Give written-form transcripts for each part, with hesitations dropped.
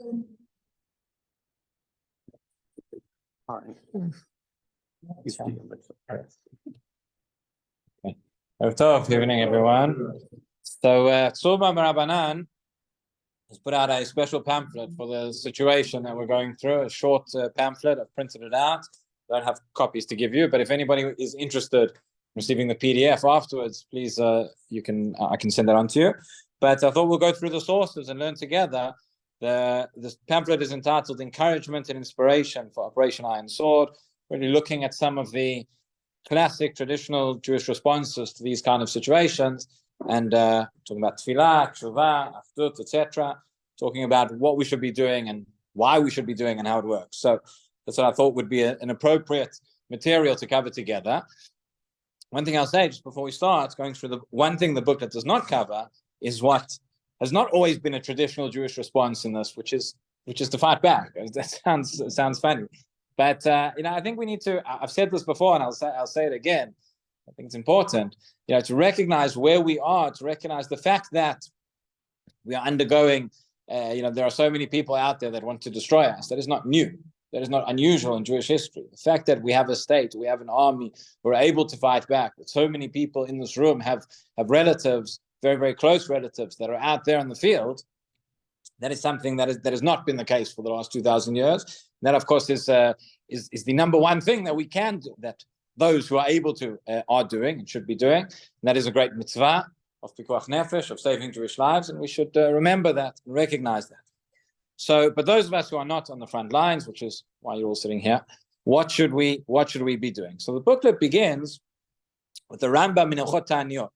Good evening, everyone. So, Tzuma Marabanan has put out a special pamphlet for the situation that we're going through. A short pamphlet. I've printed it out. Don't have copies to give you, but if anybody is interested in receiving the PDF afterwards, please, I can send that on to you. But I thought we'll go through the sources and learn together. This pamphlet is entitled "Encouragement and Inspiration for Operation Iron Sword." Really looking at some of the classic traditional Jewish responses to these kind of situations, and talking about tefillah, tshuva, afdut, etc. Talking about what we should be doing and why we should be doing and how it works. So that's what I thought would be an appropriate material to cover together. One thing I'll say just before we start going through one thing the booklet does not cover is what has not always been a traditional Jewish response in this, which is to fight back. That sounds funny. But I think we need to. I've said this before, and I'll say it again. I think it's important, to recognize where we are, to recognize the fact that we are undergoing. There are so many people out there that want to destroy us. That is not new. That is not unusual in Jewish history. The fact that we have a state, we have an army, we're able to fight back. That so many people in this room have relatives, very, very close relatives that are out there in the field. That is something that has not been the case for the last 2,000 years. And that, of course, is the number one thing that we can do, that those who are able to are doing and should be doing. And that is a great mitzvah of pikuach nefesh, of saving Jewish lives, and we should remember that and recognize that. So, but those of us who are not on the front lines, which is why you're all sitting here, what should we be doing? So the booklet begins with the Rambam in Hilchot Ta'aniyot.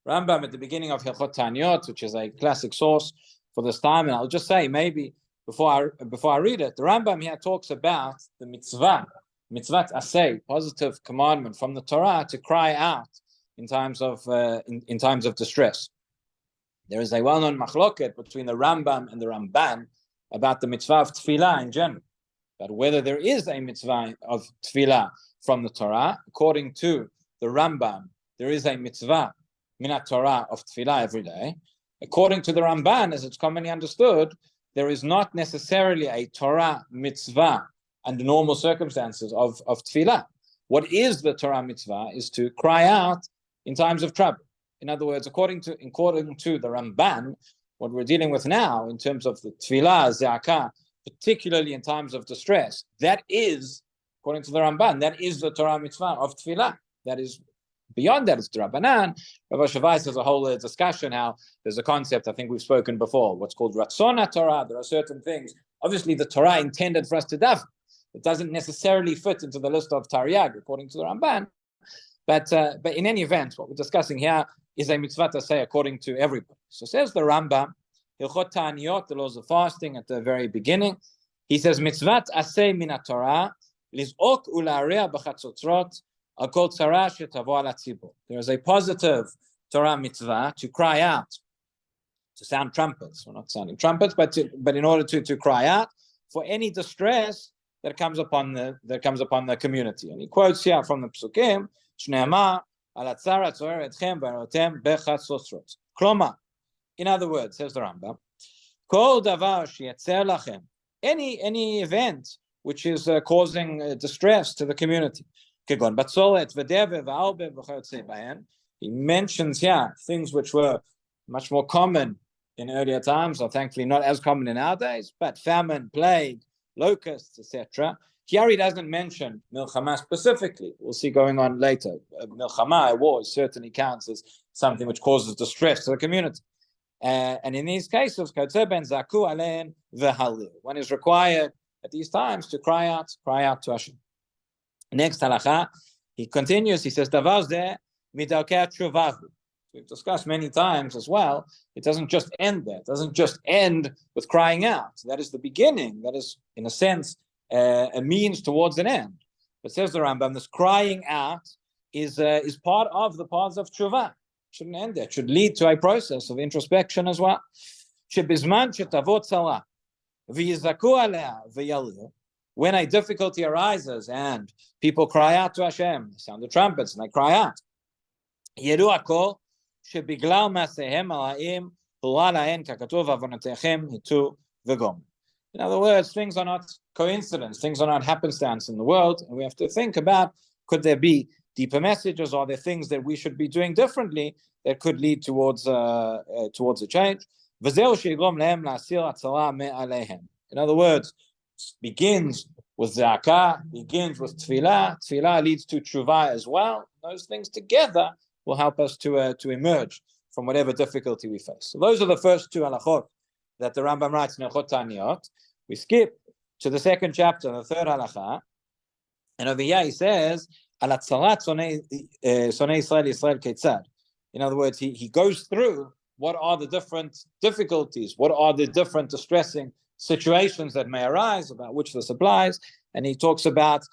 Rambam at the beginning of Hilchot Ta'aniyot, which is a classic source for this time, and I'll just say maybe before I read it, the Rambam here talks about the mitzvah asay, positive commandment from the Torah to cry out in times of distress. There is a well-known machloket between the Rambam and the Ramban about the mitzvah of tefillah in general, but whether there is a mitzvah of tefillah from the Torah. According to the Rambam, there is a mitzvah minat Torah of tefillah every day. According to the Ramban, as it's commonly understood, there is not necessarily a Torah mitzvah under normal circumstances of tefillah. What is the Torah mitzvah is to cry out in times of trouble. In other words, according to the Ramban, what we're dealing with now in terms of the tefillah, ze'akah, particularly in times of distress, that is, according to the Ramban, that is the Torah mitzvah of tefillah. That is. Beyond that, it's Rabbanan. Rabbi Shavais has a whole discussion how there's a concept, I think we've spoken before, what's called Ratzon Torah. There are certain things, obviously the Torah intended for us to daven. It doesn't necessarily fit into the list of Taryag, according to the Ramban. But in any event, what we're discussing here is a mitzvah to say according to everybody. So says the Rambam, Hilchot Ta'aniyot, the laws of fasting at the very beginning. He says, mitzvah asay min Torah, liz'ok ula'areah b'chatzotzrot, there is a positive Torah mitzvah to cry out, to sound trumpets. We're not sounding trumpets, but in order to cry out for any distress that comes upon the community. And he quotes here from the Psukim, Shne'amar al atzara tzorer etchem v'arotem bechatzotzrot. Kloma, in other words, says the Rambam, kol davar sheyetzer lachem, any event which is causing distress to the community. He mentions here things which were much more common in earlier times, or thankfully not as common in our days, but famine, plague, locusts, etc. Here he doesn't mention milchama specifically. We'll see going on later. Milchama, war, certainly counts as something which causes distress to the community. And in these cases, one is required at these times to cry out to Hashem. Next halacha, he continues, he says, Davar zeh midakei tshuvahu. We've discussed many times as well, it doesn't just end there. It doesn't just end with crying out. That is the beginning. That is, in a sense, a means towards an end. But says the Rambam, this crying out is part of the paths of tshuva. It shouldn't end there. It should lead to a process of introspection as well. Shebizman shetavot tzara v'yizaku aleh v'yalu. When a difficulty arises and people cry out to Hashem, they sound the trumpets and they cry out. Yeru akol shebiglal masehem alaim hu'alahen kakatuv avonotechem hitu v'gom. In other words, things are not coincidence, things are not happenstance in the world, and we have to think about, could there be deeper messages? Are there things that we should be doing differently that could lead towards a change? In other words, begins with zakah, begins with tefillah. Tefillah leads to tshuva as well. Those things together will help us to emerge from whatever difficulty we face. So those are the first two halachot that the Rambam writes in Hilchot Ta'aniyot. We skip to the second chapter, the third halacha, and over here he says, "Al atzarat sonei Israel ketzad." In other words, he goes through what are the different difficulties, what are the different distressing situations that may arise, about which this applies, and he talks about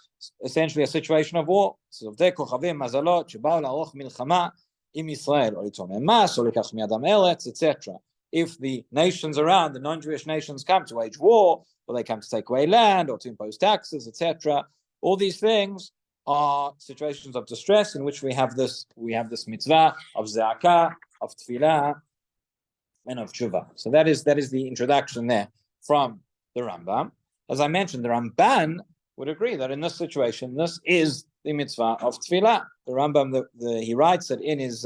essentially a situation of war. So etc. If the nations around, the non-Jewish nations, come to wage war, or they come to take away land, or to impose taxes, etc., all these things are situations of distress in which we have this mitzvah of zakah, of tefillah, and of tshuva. So that is the introduction there from the Rambam. As I mentioned, the Ramban would agree that in this situation, this is the mitzvah of tefillah. The Rambam, he writes it in his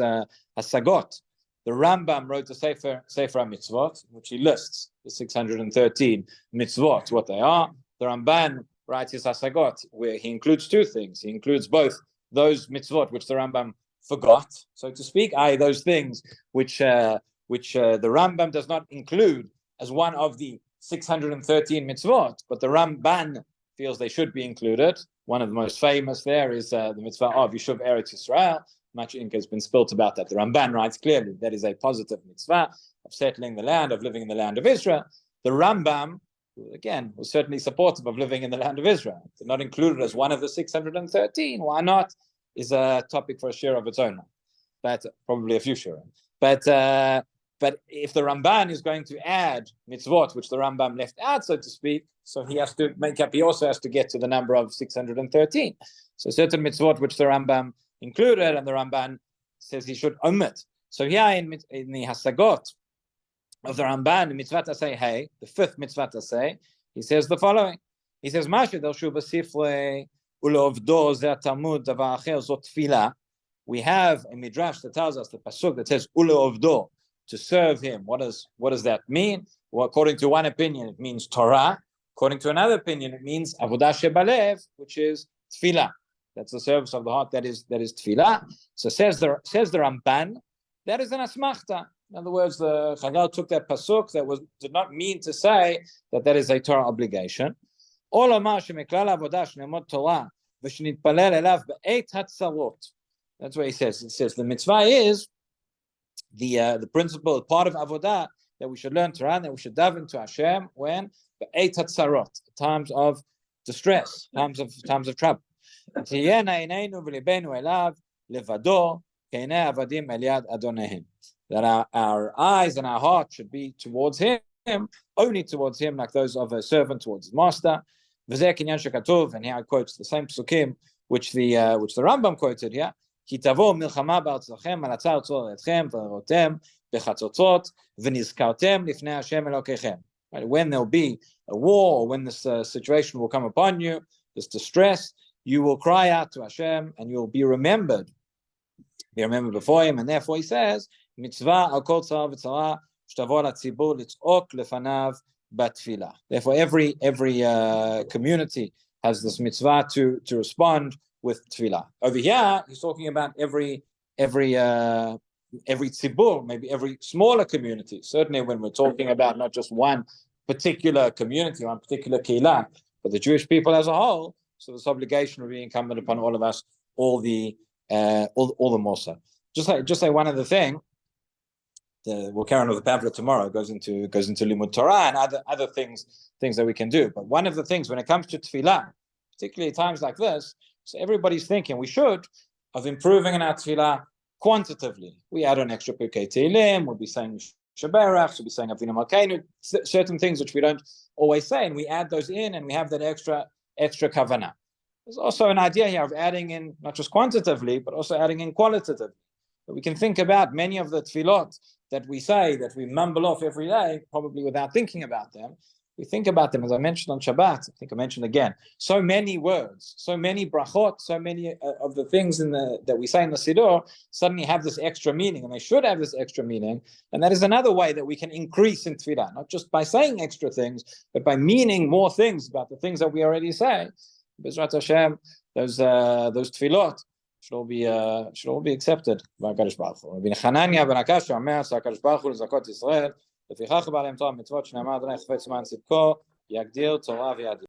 Hasagot. The Rambam wrote the Sefer HaMitzvot, which he lists the 613 mitzvot, what they are. The Ramban writes his Hasagot, where he includes two things. He includes both those mitzvot which the Rambam forgot, so to speak, i.e. those things which the Rambam does not include as one of the 613 mitzvot, but the Ramban feels they should be included. One of the most famous there is the mitzvah of Yishuv Eretz Yisrael. Much ink has been spilt about that. The Ramban writes clearly that is a positive mitzvah of settling the land, of living in the land of Israel. The Rambam, who again was certainly supportive of living in the land of Israel, did not include it as one of the 613. Why not? Is a topic for a shiur of its own. But probably a few shiurim. But if the Ramban is going to add mitzvot, which the Rambam left out, so to speak, so he has to make up, he also has to get to the number of 613. So certain mitzvot which the Rambam included, and the Ramban says he should omit. So here in the Hasagot of the Ramban, the mitzvah tasei hey, the fifth mitzvah tasei, he says the following. He says, Mashe del shu b'sifrei ulovdo zeh tamud davar acher zot tefillah. We have a midrash that tells us, the pasuk that says ulovdo, to serve him. What does that mean? Well, according to one opinion, it means Torah. According to another opinion, it means avodah shebalev, which is tefillah. That's the service of the heart. That is tefillah. So says the Ramban, that is an asmachta. In other words, the Chagal took that pasuk did not mean to say that is a Torah obligation. That's what he says. It says the mitzvah is the principle, part of avodah, that we should learn Torah, that we should dive into Hashem when be'eit hatzarot, times of distress, times of trouble. That our eyes and our heart should be towards him, only towards him, like those of a servant towards his master. And here I quote the same psukim which the Rambam quoted here. כי תבוא מלחמה בארצכם על הצר צור אתכם וראותם בחצוצות ונזכרתם לפני השם אלוקיכם. When there'll be a war, when this situation will come upon you, this distress, you will cry out to Hashem and you will be remembered before him. And therefore he says, mitzvah al kol tzara v'tzara shtavo l'tzibur litz'ok lefanav batfilah. Therefore every community has this mitzvah to respond with tefillah. Over here, he's talking about every tzibur, maybe every smaller community. Certainly when we're talking about not just one particular community, one particular keilah, but the Jewish people as a whole. So this obligation will be incumbent upon all of us, all the more so. Just say one other thing. We'll carry on with the pamphlet tomorrow. It goes into Limud Torah and other things that we can do. But one of the things when it comes to tefillah, particularly at times like this, so everybody's thinking we should of improving in our tefillah quantitatively. We add an extra Pirkei Tehillim, we'll be saying Shaberach, we'll be saying Avinu Malkeinu, certain things which we don't always say, and we add those in, and we have that extra kavanah. There's also an idea here of adding in not just quantitatively, but also adding in qualitatively. But we can think about many of the tefillot that we say, that we mumble off every day, probably without thinking about them. we think about them, as I mentioned on Shabbat, I think I mentioned again, so many words, so many brachot, so many of the things that we say in the Siddur suddenly have this extra meaning, and they should have this extra meaning. And that is another way that we can increase in tefillah, not just by saying extra things, but by meaning more things about the things that we already say. B'ezrat Hashem, those tefillot should all be accepted by HaKadosh Baruch Hu. Rabbi Chananya ben Akasha אומר שהקדוש ברוך הוא לזכות ישראל, לפיכך בא להם תורה ומצוות שנאמר אדוני חפץ למען צדקו, יגדיר תורה וידע.